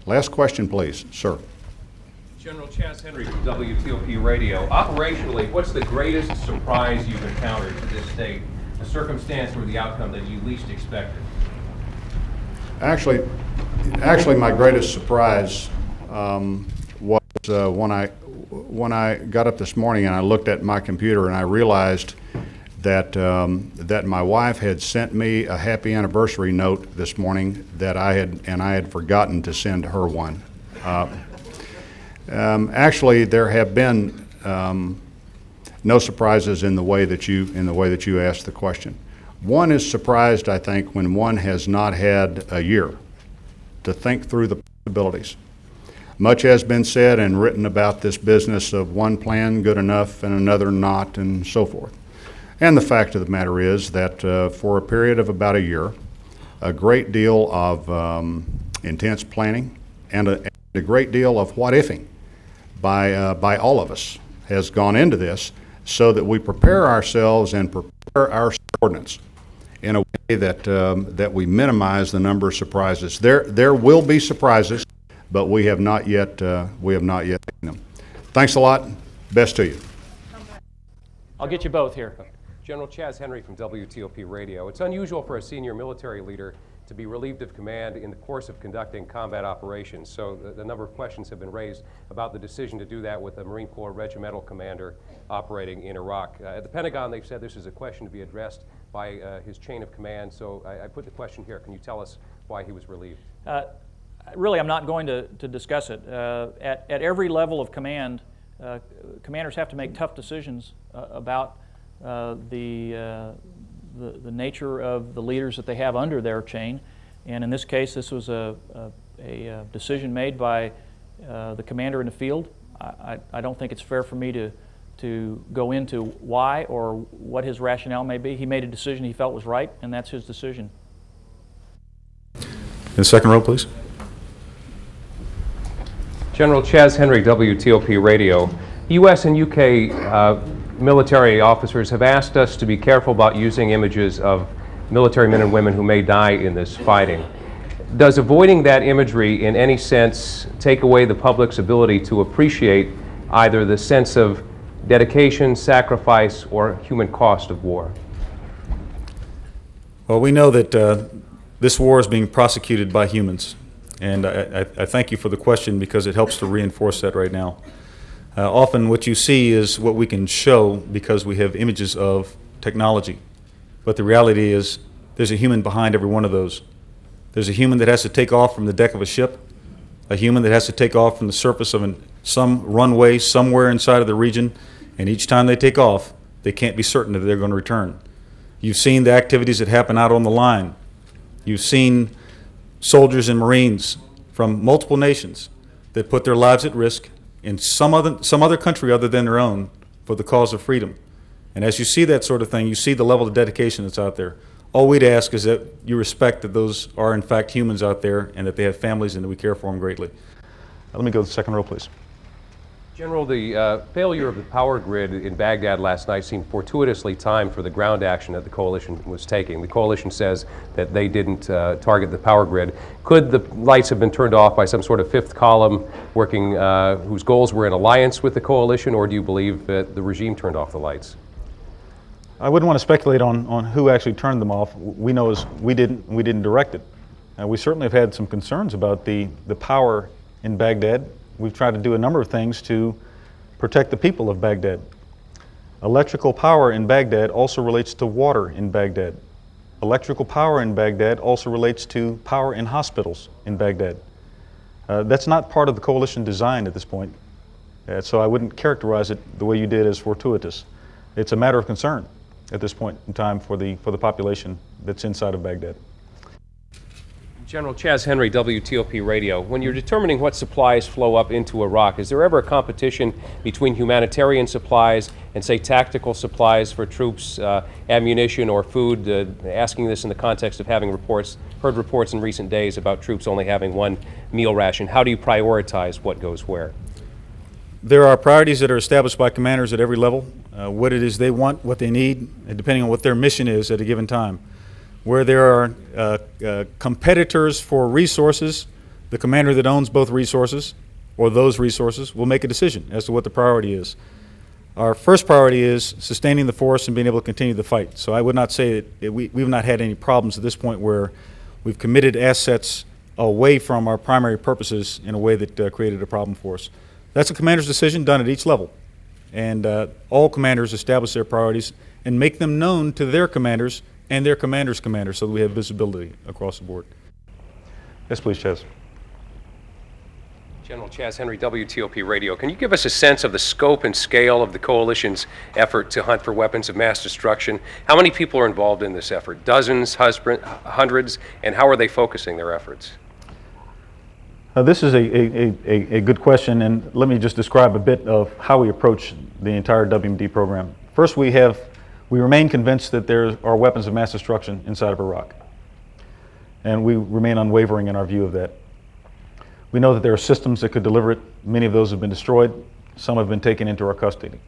Last question, please, sir. General Chaz Henry from WTOP Radio. Operationally, what's the greatest surprise you've encountered to this date? A circumstance or the outcome that you least expected? Actually, my greatest surprise was when I got up this morning and I looked at my computer and I realized that my wife had sent me a happy anniversary note this morning that I had forgotten to send her one. Actually, there have been no surprises in the way that you asked the question. One is surprised, I think, when one has not had a year to think through the possibilities. Much has been said and written about this business of one plan good enough and another not, and so forth. And the fact of the matter is that for a period of about a year, a great deal of intense planning and a great deal of what-ifing by all of us has gone into this, so that we prepare ourselves and prepare our subordinates in a way that we minimize the number of surprises. There will be surprises, but we have not yet seen them. Thanks a lot. Best to you. I'll get you both here. General Chaz Henry from WTOP Radio. It's unusual for a senior military leader to be relieved of command in the course of conducting combat operations. So the number of questions have been raised about the decision to do that with a Marine Corps regimental commander operating in Iraq. At the Pentagon, they've said this is a question to be addressed by his chain of command. So I put the question here. Can you tell us why he was relieved? Really, I'm not going to discuss it. At every level of command, commanders have to make tough decisions about the nature of the leaders that they have under their chain, and in this case, this was a decision made by the commander in the field. I don't think it's fair for me to go into why or what his rationale may be. He made a decision he felt was right, and that's his decision. In the second row, please. General Chaz Henry, WTOP Radio. U.S. and U.K. Military officers have asked us to be careful about using images of military men and women who may die in this fighting. Does avoiding that imagery in any sense take away the public's ability to appreciate either the sense of dedication, sacrifice, or human cost of war? Well, we know that this war is being prosecuted by humans, and I thank you for the question because it helps to reinforce that right now. Often what you see is what we can show because we have images of technology. But the reality is there's a human behind every one of those. There's a human that has to take off from the deck of a ship, a human that has to take off from the surface of some runway somewhere inside of the region, and each time they take off, they can't be certain that they're going to return. You've seen the activities that happen out on the line. You've seen soldiers and Marines from multiple nations that put their lives at risk in some other country other than their own for the cause of freedom. And as you see that sort of thing, you see the level of dedication that's out there. All we'd ask is that you respect that those are in fact humans out there and that they have families and that we care for them greatly. Let me go to the second row, please. General, the failure of the power grid in Baghdad last night seemed fortuitously timed for the ground action that the coalition was taking. The coalition says that they didn't target the power grid. Could the lights have been turned off by some sort of fifth column working, whose goals were in alliance with the coalition, or do you believe that the regime turned off the lights? I wouldn't want to speculate on who actually turned them off. We know is we didn't direct it. We certainly have had some concerns about the power in Baghdad. We've tried to do a number of things to protect the people of Baghdad. Electrical power in Baghdad also relates to water in Baghdad. Electrical power in Baghdad also relates to power in hospitals in Baghdad. That's not part of the coalition design at this point, so I wouldn't characterize it the way you did as fortuitous. It's a matter of concern at this point in time for the population that's inside of Baghdad. General Chaz Henry, WTOP Radio. When you're determining what supplies flow up into Iraq, is there ever a competition between humanitarian supplies and, say, tactical supplies for troops, ammunition or food? Asking this in the context of having heard reports in recent days about troops only having one meal ration. How do you prioritize what goes where? There are priorities that are established by commanders at every level, what it is they want, what they need, and depending on what their mission is at a given time. Where there are competitors for resources, The commander that owns both resources or those resources will make a decision as to what the priority is. Our first priority is sustaining the force and being able to continue the fight. So I would not say that we've not had any problems at this point where we've committed assets away from our primary purposes in a way that created a problem for us. That's a commander's decision done at each level. And all commanders establish their priorities and make them known to their commanders and their commander's commander so that we have visibility across the board. Yes, please, Chaz. General Chaz Henry, WTOP Radio. Can you give us a sense of the scope and scale of the coalition's effort to hunt for weapons of mass destruction? How many people are involved in this effort? Dozens, hundreds, and how are they focusing their efforts? This is a good question, and let me just describe a bit of how we approach the entire WMD program. First, we remain convinced that there are weapons of mass destruction inside of Iraq, and we remain unwavering in our view of that. We know that there are systems that could deliver it. Many of those have been destroyed. Some have been taken into our custody.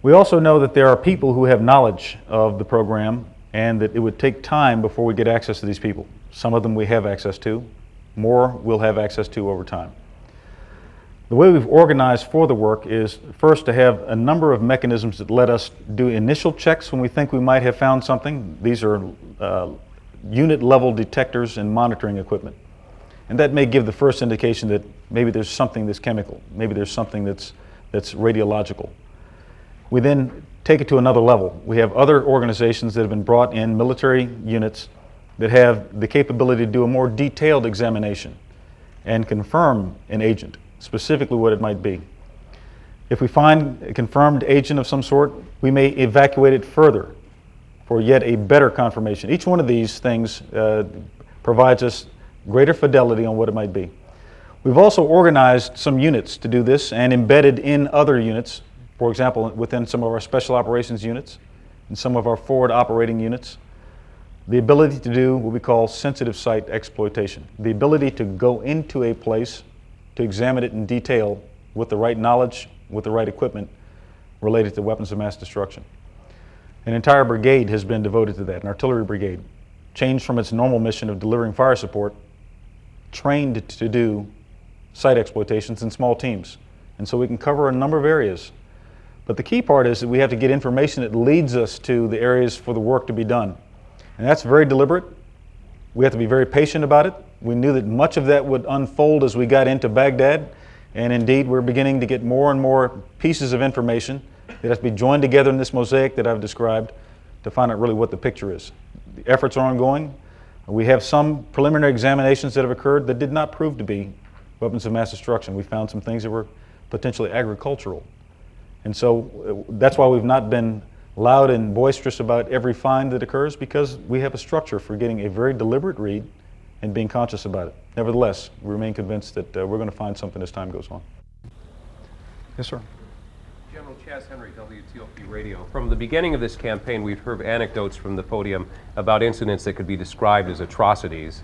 We also know that there are people who have knowledge of the program and that it would take time before we get access to these people. Some of them we have access to. More we'll have access to over time. The way we've organized for the work is first to have a number of mechanisms that let us do initial checks when we think we might have found something. These are unit level detectors and monitoring equipment. And that may give the first indication that maybe there's something that's chemical, maybe there's something that's radiological. We then take it to another level. We have other organizations that have been brought in, military units, that have the capability to do a more detailed examination and confirm an agent, specifically what it might be. If we find a confirmed agent of some sort, we may evacuate it further for yet a better confirmation. Each one of these things provides us greater fidelity on what it might be. We've also organized some units to do this and embedded in other units, for example, within some of our special operations units and some of our forward operating units, the ability to do what we call sensitive site exploitation, the ability to go into a place to examine it in detail with the right knowledge, with the right equipment related to weapons of mass destruction. An entire brigade has been devoted to that, an artillery brigade, changed from its normal mission of delivering fire support, trained to do site exploitations in small teams. And so we can cover a number of areas. But the key part is that we have to get information that leads us to the areas for the work to be done. And that's very deliberate. We have to be very patient about it. We knew that much of that would unfold as we got into Baghdad. And indeed, we're beginning to get more and more pieces of information that have to be joined together in this mosaic that I've described to find out really what the picture is. The efforts are ongoing. We have some preliminary examinations that have occurred that did not prove to be weapons of mass destruction. We found some things that were potentially agricultural. And so that's why we've not been loud and boisterous about every find that occurs, because we have a structure for getting a very deliberate read and being conscious about it. Nevertheless, we remain convinced that we're going to find something as time goes on. Yes, sir. General Chaz Henry, WTOP Radio. From the beginning of this campaign, we've heard anecdotes from the podium about incidents that could be described as atrocities.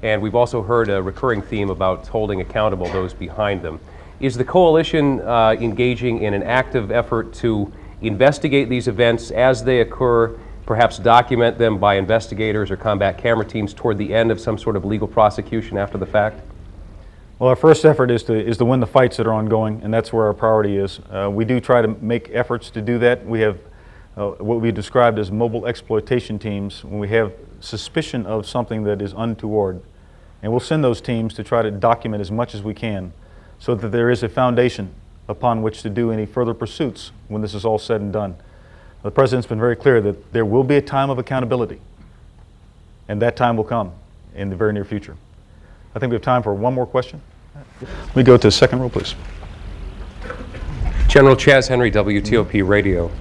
And we've also heard a recurring theme about holding accountable those behind them. Is the coalition engaging in an active effort to investigate these events as they occur, perhaps document them by investigators or combat camera teams toward the end of some sort of legal prosecution after the fact? Well, our first effort is to win the fights that are ongoing, and that's where our priority is. We do try to make efforts to do that. We have what we described as mobile exploitation teams when we have suspicion of something that is untoward. And we'll send those teams to try to document as much as we can so that there is a foundation upon which to do any further pursuits when this is all said and done. The President's been very clear that there will be a time of accountability, and that time will come in the very near future. I think we have time for one more question. Let me go to the second row, please. General Chaz Henry, WTOP Radio.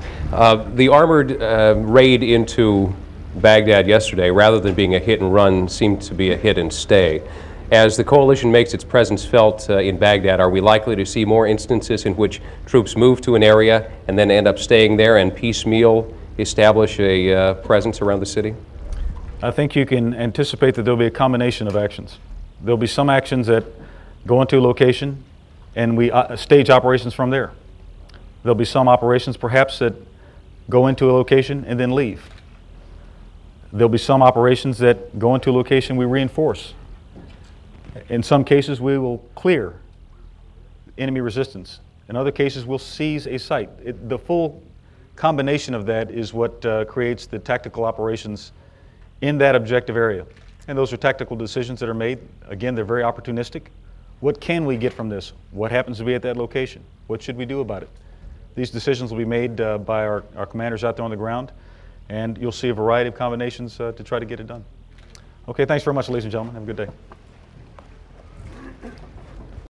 The armored raid into Baghdad yesterday, rather than being a hit and run, seemed to be a hit and stay. As the coalition makes its presence felt in Baghdad, are we likely to see more instances in which troops move to an area and then end up staying there and piecemeal establish a presence around the city? I think you can anticipate that there'll be a combination of actions. There'll be some actions that go into a location and we stage operations from there. There'll be some operations perhaps that go into a location and then leave. There'll be some operations that go into a location we reinforce. In some cases, we will clear enemy resistance. In other cases, we'll seize a site. The full combination of that is what creates the tactical operations in that objective area. And those are tactical decisions that are made. Again, they're very opportunistic. What can we get from this? What happens to be at that location? What should we do about it? These decisions will be made by our commanders out there on the ground, and you'll see a variety of combinations to try to get it done. Okay, thanks very much, ladies and gentlemen. Have a good day.